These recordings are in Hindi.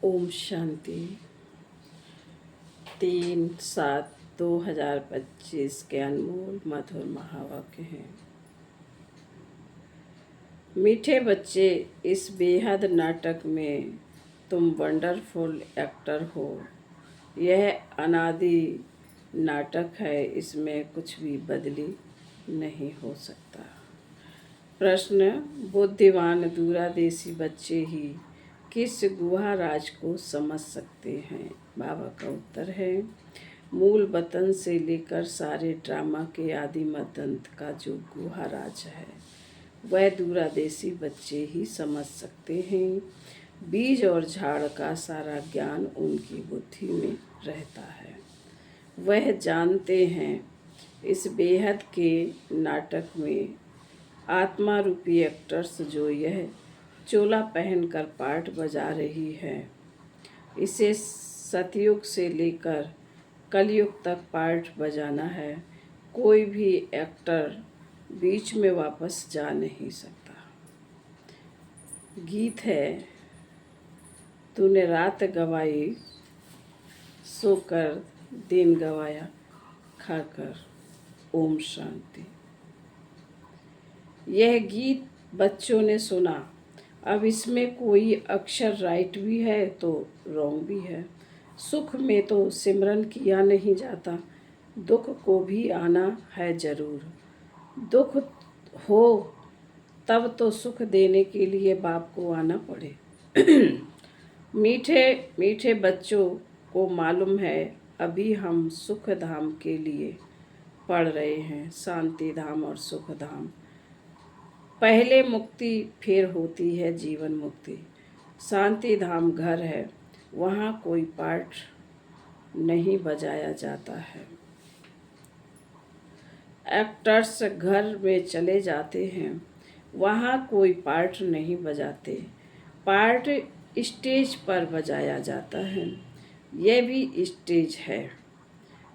ओम शांति। 3/7/2025 के अनमोल मधुर महावाक्य हैं। मीठे बच्चे, इस बेहद नाटक में तुम वंडरफुल एक्टर हो। यह अनादि नाटक है, इसमें कुछ भी बदली नहीं हो सकता। प्रश्न: बुद्धिमान दूरदेशी बच्चे ही किस गुहा राज को समझ सकते हैं? बाबा का उत्तर है, मूल वतन से लेकर सारे ड्रामा के आदि मदंत का जो गुहा राज है वह दूरदेशी बच्चे ही समझ सकते हैं। बीज और झाड़ का सारा ज्ञान उनकी बुद्धि में रहता है। वह जानते हैं इस बेहद के नाटक में आत्मा रूपी एक्टर्स जो यह चोला पहनकर पार्ट बजा रही है, इसे सतयुग से लेकर कलयुग तक पार्ट बजाना है। कोई भी एक्टर बीच में वापस जा नहीं सकता। गीत है, तूने रात गवाई सोकर दिन गवाया खाकर। ओम शांति। यह गीत बच्चों ने सुना। अब इसमें कोई अक्षर राइट भी है तो रॉन्ग भी है। सुख में तो सिमरन किया नहीं जाता, दुख को भी आना है जरूर। दुख हो तब तो सुख देने के लिए बाप को आना पड़े। मीठे मीठे बच्चों को मालूम है अभी हम सुख धाम के लिए पढ़ रहे हैं, शांति धाम और सुख धाम। पहले मुक्ति, फिर होती है जीवन मुक्ति। शांति धाम घर है, वहाँ कोई पार्ट नहीं बजाया जाता है। एक्टर्स घर में चले जाते हैं, वहाँ कोई पार्ट नहीं बजाते। पार्ट स्टेज पर बजाया जाता है। यह भी स्टेज है।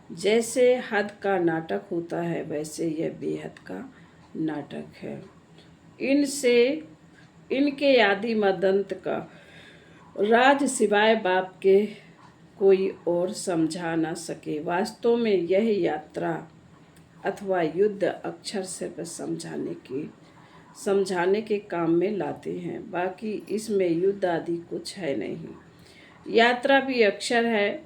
जैसे हद का नाटक होता है वैसे यह बेहद का नाटक है। इनके आदि मदंत का राज सिवाय बाप के कोई और समझा ना सके। वास्तव में यह यात्रा अथवा युद्ध अक्षर सिर्फ समझाने के काम में लाते हैं, बाकी इसमें युद्ध आदि कुछ है नहीं। यात्रा भी अक्षर है,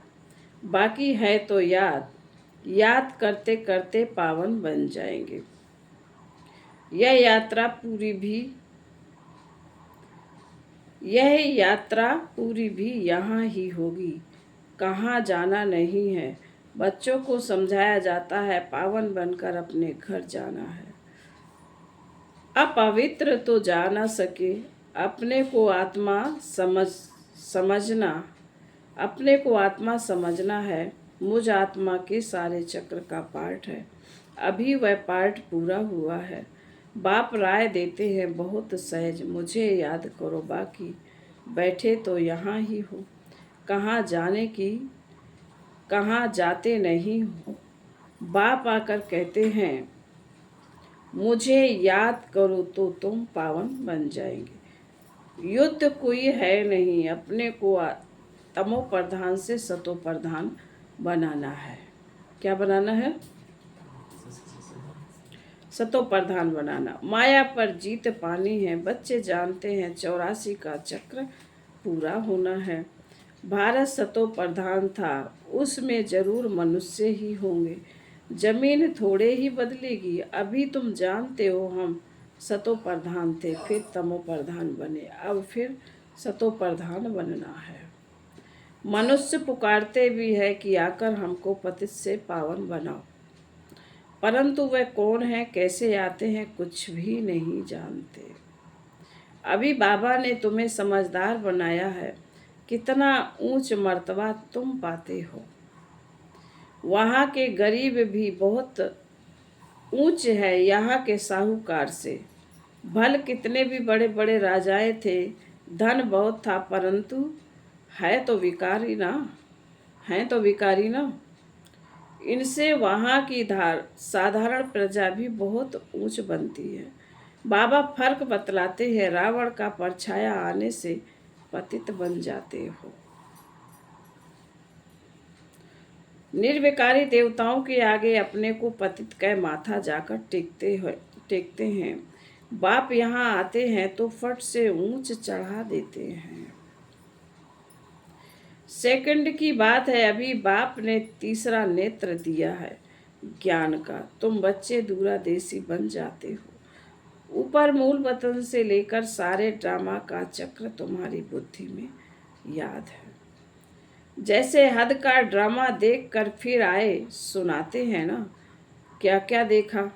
बाकी है तो याद करते करते पावन बन जाएंगे। यह यात्रा पूरी भी यहाँ ही होगी, कहाँ जाना नहीं है। बच्चों को समझाया जाता है पावन बनकर अपने घर जाना है। अपवित्र तो जा ना सके। अपने को आत्मा समझना है। मुझ आत्मा के सारे चक्र का पार्ट है। अभी वह पार्ट पूरा हुआ है। बाप राय देते हैं बहुत सहज, मुझे याद करो, बाकी बैठे तो यहाँ ही हो। कहाँ जाते नहीं हो। बाप आकर कहते हैं मुझे याद करो तो तुम पावन बन जाएंगे। युद्ध कोई है नहीं, अपने को तमो प्रधान से सतो प्रधान बनाना है। क्या बनाना है? सतो प्रधान बनाना। माया पर जीत पानी है। बच्चे जानते हैं 84 का चक्र पूरा होना है। भारत सतो प्रधान था, उसमें जरूर मनुष्य ही होंगे। जमीन थोड़े ही बदलेगी। अभी तुम जानते हो हम सतो प्रधान थे, फिर तमो प्रधान बने, अब फिर सतो प्रधान बनना है। मनुष्य पुकारते भी है कि आकर हमको पतित से पावन बनाओ, परंतु वह कौन है, कैसे आते हैं, कुछ भी नहीं जानते। अभी बाबा ने तुम्हें समझदार बनाया है। कितना ऊंच मर्तबा तुम पाते हो। वहाँ के गरीब भी बहुत ऊंच है यहाँ के साहूकार से। भल कितने भी बड़े बड़े राजाएं थे, धन बहुत था, परंतु है तो विकारी ना। इनसे वहाँ की साधारण प्रजा भी बहुत ऊंच बनती है। बाबा फर्क बतलाते हैं, रावण का परछाया आने से पतित बन जाते हो। निर्विकारी देवताओं के आगे अपने को पतित कह माथा जाकर टेकते हैं। बाप यहाँ आते हैं तो फट से ऊंच चढ़ा देते हैं। सेकंड की बात है, अभी बाप ने तीसरा नेत्र दिया है ज्ञान का। तुम बच्चे दूरादेशी बन जाते हो। ऊपर मूल वतन से लेकर सारे ड्रामा का चक्र तुम्हारी बुद्धि में याद है। जैसे हद का ड्रामा देखकर फिर आए सुनाते हैं ना, क्या क्या देखा।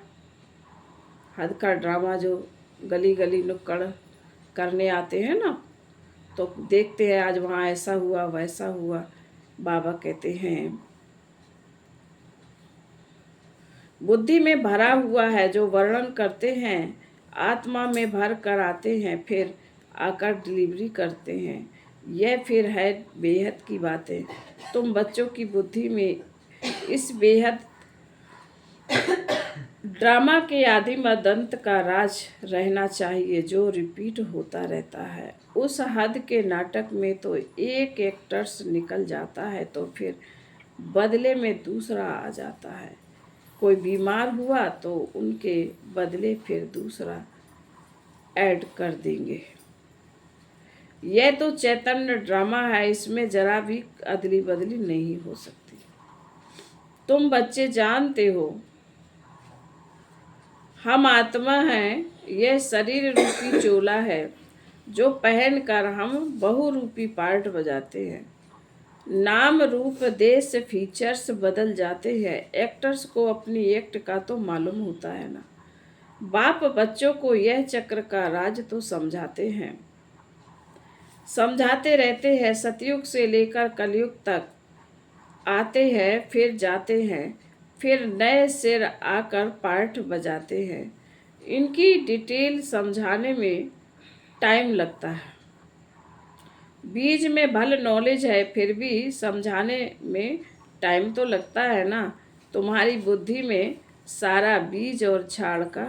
हद का ड्रामा जो गली गली नुक्कड़ करने आते हैं ना, तो देखते हैं आज वहाँ ऐसा हुआ वैसा हुआ। बाबा कहते हैं बुद्धि में भरा हुआ है जो वर्णन करते हैं, आत्मा में भर कर आते हैं, फिर आकर डिलीवरी करते हैं। यह फिर है बेहद की बातें। तुम बच्चों की बुद्धि में इस बेहद ड्रामा के आदि मदंत का राज रहना चाहिए जो रिपीट होता रहता है। उस हद के नाटक में तो एक एक्टर्स निकल जाता है तो फिर बदले में दूसरा आ जाता है। कोई बीमार हुआ तो उनके बदले फिर दूसरा ऐड कर देंगे। यह तो चैतन्य ड्रामा है, इसमें जरा भी अदली बदली नहीं हो सकती। तुम बच्चे जानते हो हम आत्मा हैं, यह शरीर रूपी चोला है जो पहनकर हम बहुरूपी पार्ट बजाते हैं। नाम रूप देश फीचर्स बदल जाते हैं। एक्टर्स को अपनी एक्ट का तो मालूम होता है ना। बाप बच्चों को यह चक्र का राज तो समझाते हैं, समझाते रहते हैं। सतयुग से लेकर कलयुग तक आते हैं, फिर जाते हैं, फिर नए सिर आकर पार्ट बजाते हैं। इनकी डिटेल समझाने में टाइम लगता है। बीज में भल नॉलेज है, फिर भी समझाने में टाइम तो लगता है ना। तुम्हारी बुद्धि में सारा बीज और झाड़ का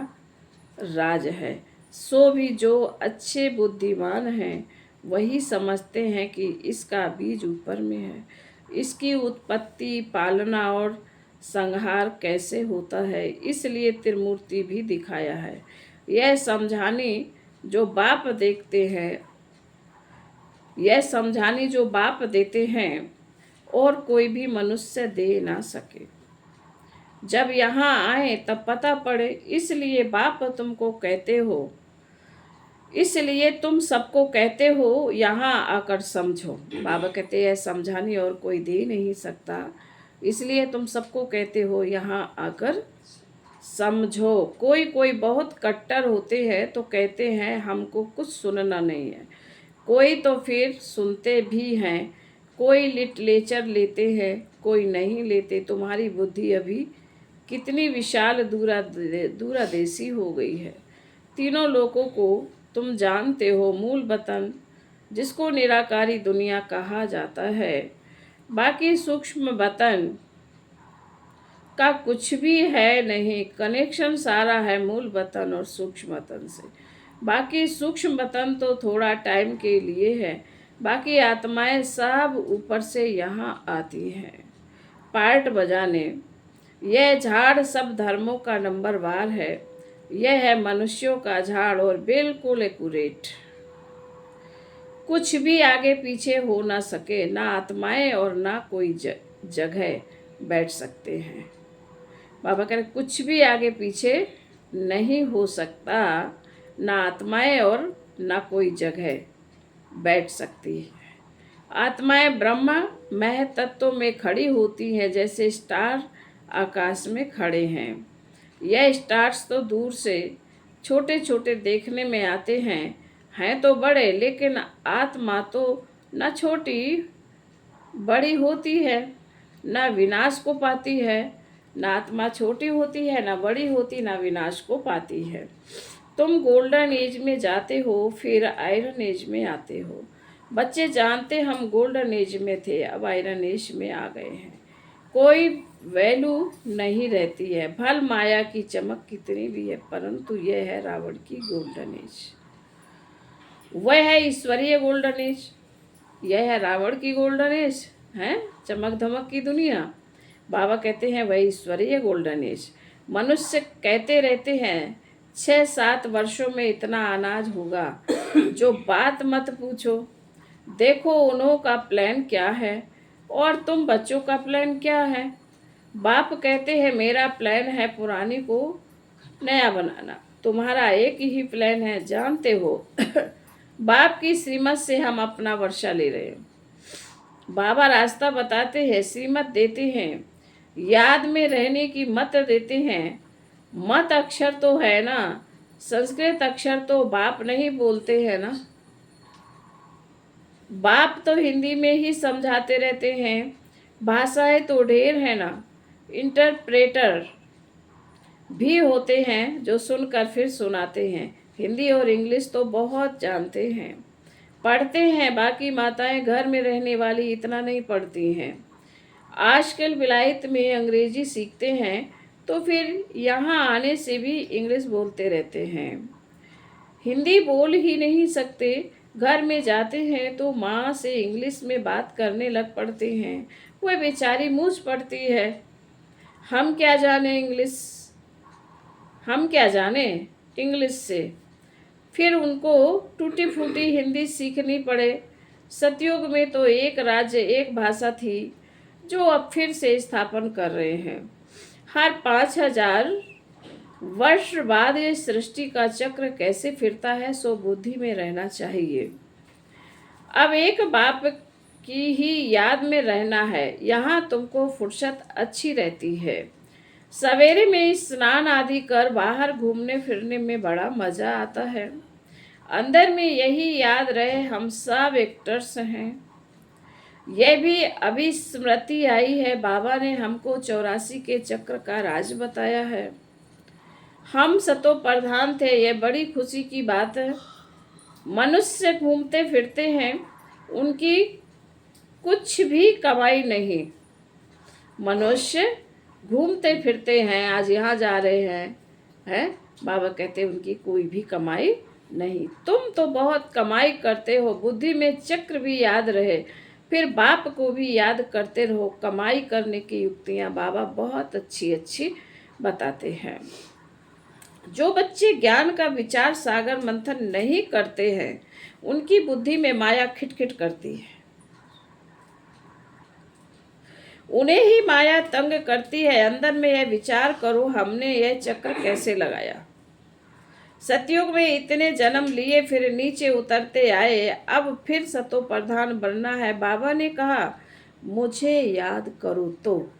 राज है। सो भी जो अच्छे बुद्धिमान हैं वही समझते हैं कि इसका बीज ऊपर में है। इसकी उत्पत्ति, पालना और संहार कैसे होता है, इसलिए त्रिमूर्ति भी दिखाया है। यह समझानी जो बाप देखते हैं, यह समझानी जो बाप देते हैं और कोई भी मनुष्य दे ना सके। जब यहाँ आए तब पता पड़े, इसलिए बाप तुमको कहते हो, इसलिए तुम सबको कहते हो यहाँ आकर समझो। बाबा कहते हैं समझानी और कोई दे नहीं सकता, इसलिए तुम सबको कहते हो यहाँ आकर समझो। कोई कोई बहुत कट्टर होते हैं तो कहते हैं हमको कुछ सुनना नहीं है। कोई तो फिर सुनते भी हैं। कोई लिटरेचर लेते हैं, कोई नहीं लेते। तुम्हारी बुद्धि अभी कितनी विशाल दूरादेशी हो गई है। तीनों लोगों को तुम जानते हो। मूल वतन जिसको निराकारी दुनिया कहा जाता है, बाकी सूक्ष्म वतन का कुछ भी है नहीं। कनेक्शन सारा है मूल वतन और सूक्ष्म वतन से। बाकी सूक्ष्म वतन तो थोड़ा टाइम के लिए है। बाकी आत्माएं सब ऊपर से यहाँ आती हैं पार्ट बजाने। यह झाड़ सब धर्मों का नंबरवार है। यह है मनुष्यों का झाड़ और बिल्कुल एक्यूरेट। कुछ भी आगे पीछे हो ना सके, ना आत्माएं और ना कोई जगह बैठ सकते हैं। बाबा कह रहे कुछ भी आगे पीछे नहीं हो सकता, ना आत्माएं और ना कोई जगह बैठ सकती है। आत्माएं ब्रह्म मह तत्व में खड़ी होती हैं, जैसे स्टार आकाश में खड़े हैं। यह स्टार्स तो दूर से छोटे छोटे देखने में आते हैं तो बड़े, लेकिन आत्मा तो न छोटी बड़ी होती है, न विनाश को पाती है। न आत्मा छोटी होती है, न बड़ी होती, न विनाश को पाती है। तुम गोल्डन एज में जाते हो, फिर आयरन एज में आते हो। बच्चे जानते हम गोल्डन एज में थे, अब आयरन एज में आ गए हैं। कोई वैल्यू नहीं रहती है। भल माया की चमक कितनी भी है, परंतु यह है रावण की गोल्डन एज। वह है ईश्वरीय गोल्डन एज, यह है रावण की गोल्डन एज है, चमक धमक की दुनिया। बाबा कहते हैं वही ईश्वरीय गोल्डन एज। मनुष्य कहते रहते हैं 6-7 वर्षों में इतना अनाज होगा, जो बात मत पूछो। देखो उन्हों का प्लान क्या है और तुम बच्चों का प्लान क्या है। बाप कहते हैं मेरा प्लान है पुरानी को नया बनाना, तुम्हारा एक ही प्लान है, जानते हो। बाप की श्रीमत से हम अपना वर्षा ले रहे हैं। बाबा रास्ता बताते हैं, श्रीमत देते हैं, याद में रहने की मत देते हैं। मत अक्षर तो है ना, संस्कृत अक्षर तो बाप नहीं बोलते हैं ना। बाप तो हिंदी में ही समझाते रहते हैं। भाषाएं तो ढेर है ना, इंटरप्रेटर भी होते हैं जो सुनकर फिर सुनाते हैं। हिंदी और इंग्लिश तो बहुत जानते हैं, पढ़ते हैं। बाकी माताएं घर में रहने वाली इतना नहीं पढ़ती हैं। आजकल विलायत में अंग्रेजी सीखते हैं तो फिर यहाँ आने से भी इंग्लिश बोलते रहते हैं। हिंदी बोल ही नहीं सकते, घर में जाते हैं तो माँ से इंग्लिश में बात करने लग पड़ते हैं। वह बेचारी मूंछ पड़ती है, हम क्या जाने इंग्लिश से। फिर उनको टूटी फूटी हिंदी सीखनी पड़े। सतयुग में तो एक राज्य एक भाषा थी, जो अब फिर से स्थापन कर रहे हैं। हर 5000 वर्ष बाद ये सृष्टि का चक्र कैसे फिरता है, सो बुद्धि में रहना चाहिए। अब एक बाप की ही याद में रहना है, यहाँ तुमको फुर्सत अच्छी रहती है। सवेरे में स्नान आदि कर बाहर घूमने फिरने में बड़ा मजा आता है। अंदर में यही याद रहे हम सब एक्टर्स हैं। यह भी अभी स्मृति आई है, बाबा ने हमको 84 के चक्र का राज बताया है। हम सतो प्रधान थे, यह बड़ी खुशी की बात है। मनुष्य घूमते फिरते हैं, उनकी कुछ भी कमाई नहीं। मनुष्य घूमते फिरते हैं, आज यहाँ जा रहे हैं बाबा कहते हैं उनकी कोई भी कमाई नहीं। तुम तो बहुत कमाई करते हो, बुद्धि में चक्र भी याद रहे, फिर बाप को भी याद करते रहो। कमाई करने की युक्तियाँ बाबा बहुत अच्छी अच्छी बताते हैं। जो बच्चे ज्ञान का विचार सागर मंथन नहीं करते हैं, उनकी बुद्धि में माया खिटखिट करती है। उन्हें ही माया तंग करती है। अंदर में यह विचार करो, हमने यह चक्र कैसे लगाया। सतयुग में इतने जन्म लिए, फिर नीचे उतरते आए, अब फिर सतो प्रधान बनना है। बाबा ने कहा मुझे याद करो तो।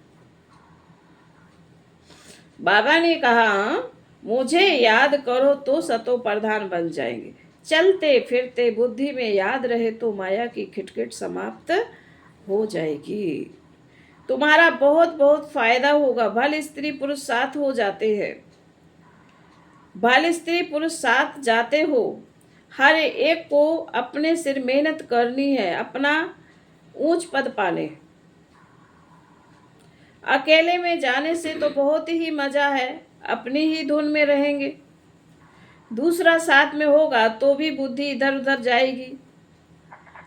बाबा ने कहा मुझे याद करो तो सतो प्रधान बन जाएंगे। चलते फिरते बुद्धि में याद रहे तो माया की खिटखिट समाप्त हो जाएगी। तुम्हारा बहुत बहुत फायदा होगा। भले स्त्री पुरुष साथ हो जाते हैं, भले स्त्री पुरुष साथ जाते हो, हर एक को अपने सिर मेहनत करनी है अपना ऊंच पद पाने। अकेले में जाने से तो बहुत ही मजा है, अपनी ही धुन में रहेंगे। दूसरा साथ में होगा तो भी बुद्धि इधर उधर जाएगी।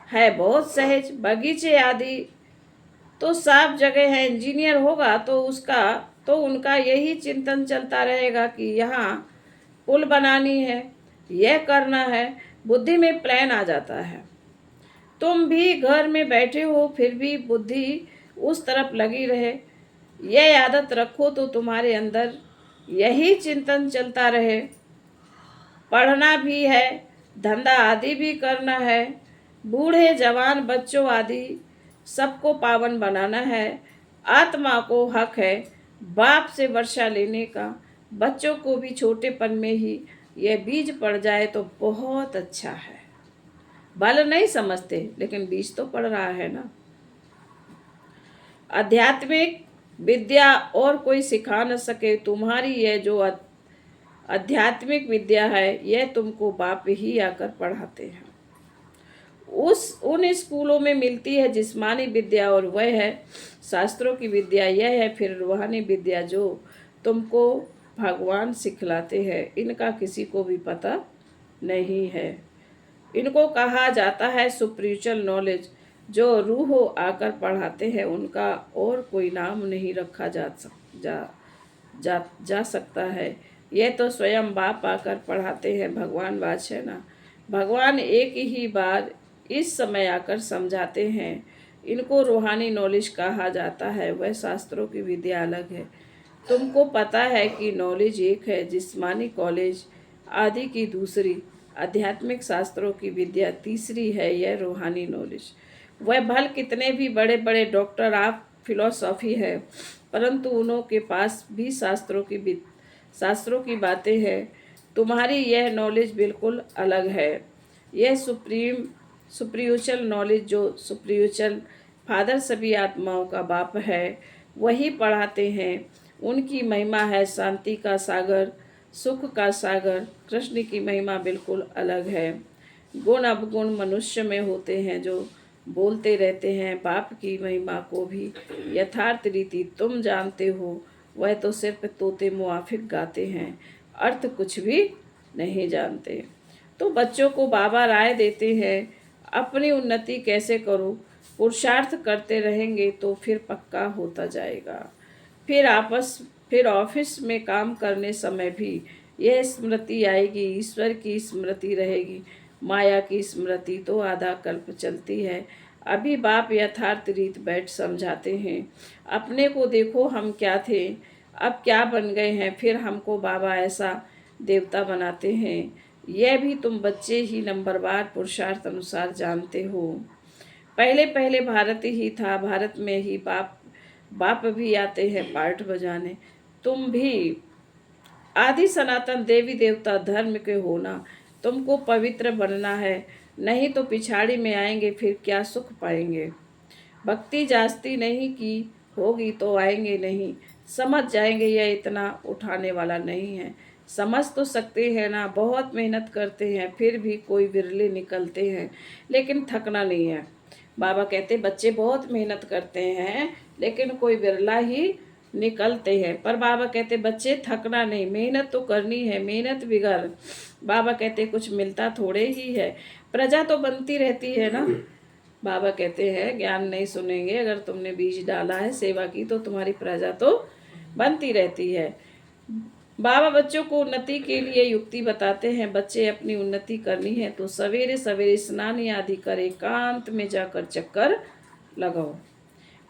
है बहुत सहज। बगीचे आदि तो साफ जगह है। इंजीनियर होगा तो उनका यही चिंतन चलता रहेगा कि यहाँ पुल बनानी है, यह करना है। बुद्धि में प्लान आ जाता है। तुम भी घर में बैठे हो, फिर भी बुद्धि उस तरफ लगी रहे, यह आदत रखो तो तुम्हारे अंदर यही चिंतन चलता रहे। पढ़ना भी है, धंधा आदि भी करना है, बूढ़े जवान बच्चों आदि सबको पावन बनाना है। आत्मा को हक है बाप से वर्षा लेने का। बच्चों को भी छोटेपन में ही यह बीज पड़ जाए तो बहुत अच्छा है। भले नहीं समझते, लेकिन बीज तो पड़ रहा है ना। आध्यात्मिक विद्या और कोई सिखा न सके। तुम्हारी यह जो आध्यात्मिक विद्या है, यह तुमको बाप ही आकर पढ़ाते हैं। उन स्कूलों में मिलती है जिस्मानी विद्या, और वह है शास्त्रों की विद्या। यह है फिर रूहानी विद्या जो तुमको भगवान सिखलाते हैं। इनका किसी को भी पता नहीं है। इनको कहा जाता है सुपरिचुअल नॉलेज। जो रूहों आकर पढ़ाते हैं उनका और कोई नाम नहीं रखा जा सकता है। यह तो स्वयं बाप आकर पढ़ाते हैं। भगवान बात है ना, भगवान एक ही बार इस समय आकर समझाते हैं। इनको रूहानी नॉलेज कहा जाता है। वह शास्त्रों की विद्या अलग है। तुमको पता है कि नॉलेज एक है, जिस्मानी कॉलेज आदि की दूसरी, आध्यात्मिक शास्त्रों की विद्या तीसरी है। यह रूहानी नॉलेज। वह भल कितने भी बड़े बड़े डॉक्टर ऑफ फिलोसॉफी है, परंतु उन्हों के पास भी शास्त्रों की बातें हैं। तुम्हारी यह नॉलेज बिल्कुल अलग है। यह सुप्रियूचल नॉलेज, जो सुप्रियूचल फादर सभी आत्माओं का बाप है, वही पढ़ाते हैं। उनकी महिमा है शांति का सागर, सुख का सागर। कृष्ण की महिमा बिल्कुल अलग है। गुण अवगुण मनुष्य में होते हैं जो बोलते रहते हैं। बाप की महिमा को भी यथार्थ रीति तुम जानते हो। वह तो सिर्फ तोते मुआफिक गाते हैं, अर्थ कुछ भी नहीं जानते। तो बच्चों को बाबा राय देते हैं, अपनी उन्नति कैसे करो। पुरुषार्थ करते रहेंगे तो फिर पक्का होता जाएगा। फिर ऑफिस में काम करने समय भी यह स्मृति आएगी, ईश्वर की स्मृति रहेगी। माया की स्मृति तो आधा कल्प चलती है। अभी बाप यथार्थ रीत बैठ समझाते हैं। अपने को देखो, हम क्या थे, अब क्या बन गए हैं। फिर हमको बाबा ऐसा देवता बनाते हैं। यह भी तुम बच्चे ही नंबरवार पुरुषार्थ अनुसार जानते हो। पहले पहले भारत ही था, भारत में ही बाप भी आते हैं पार्ट बजाने। तुम भी आदि सनातन देवी देवता धर्म के होना। तुमको पवित्र बनना है, नहीं तो पिछाड़ी में आएंगे, फिर क्या सुख पाएंगे। भक्ति जास्ती नहीं की होगी तो आएंगे नहीं। समझ जाएंगे यह इतना उठाने वाला नहीं है। समझ तो सकते हैं ना, बहुत मेहनत करते हैं, फिर भी कोई विरले निकलते हैं, लेकिन थकना नहीं है। बाबा कहते बच्चे बहुत मेहनत करते हैं, लेकिन कोई विरला ही निकलते हैं। पर बाबा कहते बच्चे थकना नहीं, मेहनत तो करनी है, मेहनत बिगर बाबा कहते कुछ मिलता थोड़े ही है। प्रजा तो बनती रहती है ना। बाबा कहते हैं ज्ञान नहीं सुनेंगे, अगर तुमने बीज डाला है सेवा की तो तुम्हारी प्रजा तो बनती रहती है। बाबा बच्चों को उन्नति के लिए युक्ति बताते हैं। बच्चे अपनी उन्नति करनी है तो सवेरे सवेरे स्नान आदि कर एकांत में जाकर चक्कर लगाओ,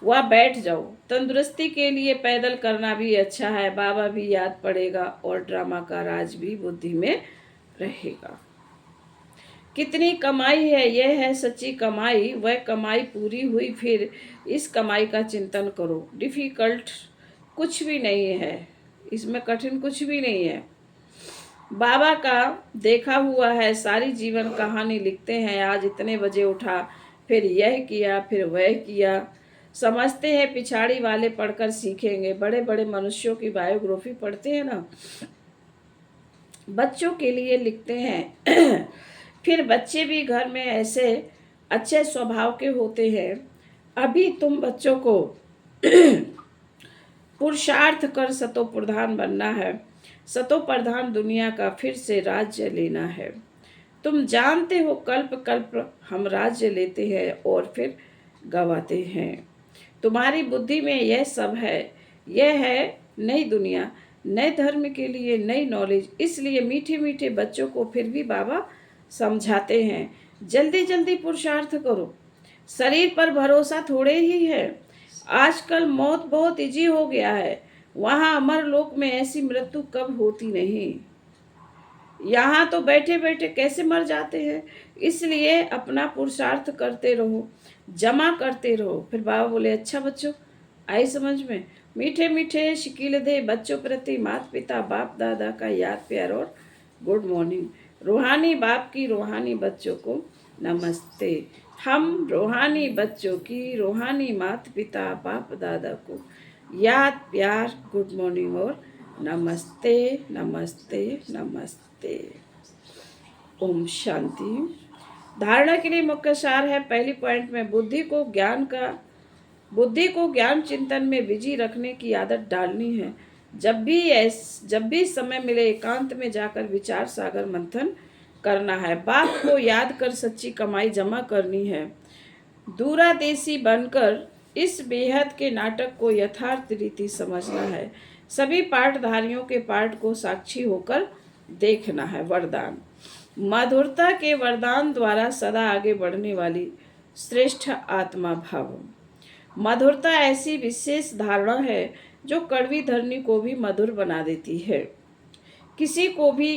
वह बैठ जाओ। तंदुरुस्ती के लिए पैदल करना भी अच्छा है। बाबा भी याद पड़ेगा और ड्रामा का राज भी बुद्धि में रहेगा। कितनी कमाई है, यह है सच्ची कमाई। वह कमाई पूरी हुई, फिर इस कमाई का चिंतन करो। डिफिकल्ट कुछ भी नहीं है, इसमें कठिन कुछ भी नहीं है। बाबा का देखा हुआ है, सारी जीवन कहानी लिखते हैं। आज इतने बजे उठा, फिर यह किया, फिर वह किया। समझते हैं पिछाड़ी वाले पढ़कर सीखेंगे। बड़े बड़े मनुष्यों की बायोग्राफी पढ़ते हैं ना, बच्चों के लिए लिखते हैं। फिर बच्चे भी घर में ऐसे अच्छे स्वभाव के होते हैं। अभी तुम बच्चों को पुरुषार्थ कर सतो प्रधान बनना है। सतो प्रधान दुनिया का फिर से राज्य लेना है। तुम जानते हो कल्प कल्प हम राज्य लेते हैं और फिर गवाते हैं। तुम्हारी बुद्धि में यह सब है। यह है नई दुनिया, नए धर्म के लिए नई नॉलेज। इसलिए मीठे मीठे बच्चों को फिर भी बाबा समझाते हैं, जल्दी जल्दी पुरुषार्थ करो। शरीर पर भरोसा थोड़े ही है। आजकल मौत बहुत इजी हो गया है। वहाँ अमर लोक में ऐसी मृत्यु कब होती नहीं। यहाँ तो बैठे बैठे कैसे मर जाते हैं। इसलिए अपना पुरुषार्थ करते रहो, जमा करते रहो। फिर बाबा बोले अच्छा बच्चों, आई समझ में। मीठे मीठे शिकील दे बच्चों प्रति माता पिता बाप दादा का याद प्यार और गुड मॉर्निंग। रूहानी बाप की रूहानी बच्चों को नमस्ते। हम रूहानी बच्चों की रूहानी माता पिता बाप दादा को याद प्यार गुड मॉर्निंग और नमस्ते नमस्ते नमस्ते। ओम शांति। धारणा के लिए मुख्य सार है। पहली पॉइंट में बुद्धि को ज्ञान चिंतन में बिजी रखने की आदत डालनी है। जब भी समय मिले एकांत में जाकर विचार सागर मंथन करना है। बाप को याद कर सच्ची कमाई जमा करनी है। दूरादेशी बनकर इस बेहद के नाटक को यथार्थ रीति समझना है। सभी पाठधारियों के पाठ को साक्षी होकर देखना है। वरदान। मधुरता के वरदान द्वारा सदा आगे बढ़ने वाली श्रेष्ठ आत्मा भाव। मधुरता ऐसी विशेष धारणा है जो कड़वी धरनी को भी मधुर बना देती है। किसी को भी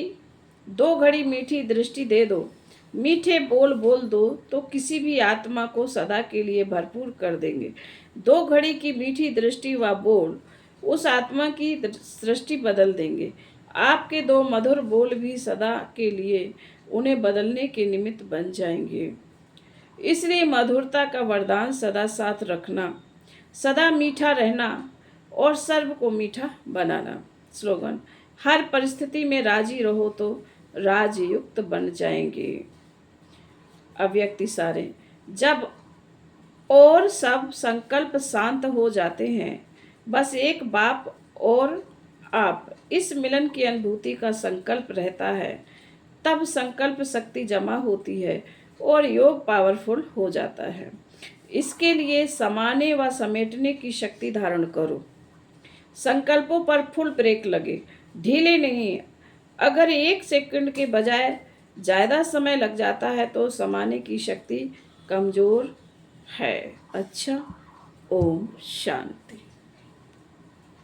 2 घड़ी मीठी दृष्टि दे दो, मीठे बोल बोल दो तो किसी भी आत्मा को सदा के लिए भरपूर कर देंगे। 2 घड़ी की मीठी दृष्टि व बोल उस आत्मा की दृष्टि बदल देंगे। आपके 2 मधुर बोल भी सदा के लिए उन्हें बदलने के निमित्त बन जाएंगे। इसलिए मधुरता का वरदान सदा साथ रखना, सदा मीठा रहना और सर्व को मीठा बनाना। स्लोगन। हर परिस्थिति में राजी रहो तो राजयुक्त बन जाएंगे। अव्यक्ति सारे। जब और सब संकल्प शांत हो जाते हैं, बस एक बाप और आप इस मिलन की अनुभूति का संकल्प रहता है, तब संकल्प शक्ति जमा होती है और योग पावरफुल हो जाता है। इसके लिए समाने व समेटने की शक्ति धारण करो। संकल्पों पर फुल ब्रेक लगे, ढीले नहीं। अगर 1 सेकंड के बजाय ज़्यादा समय लग जाता है तो समाने की शक्ति कमज़ोर है। अच्छा, ओम शांति।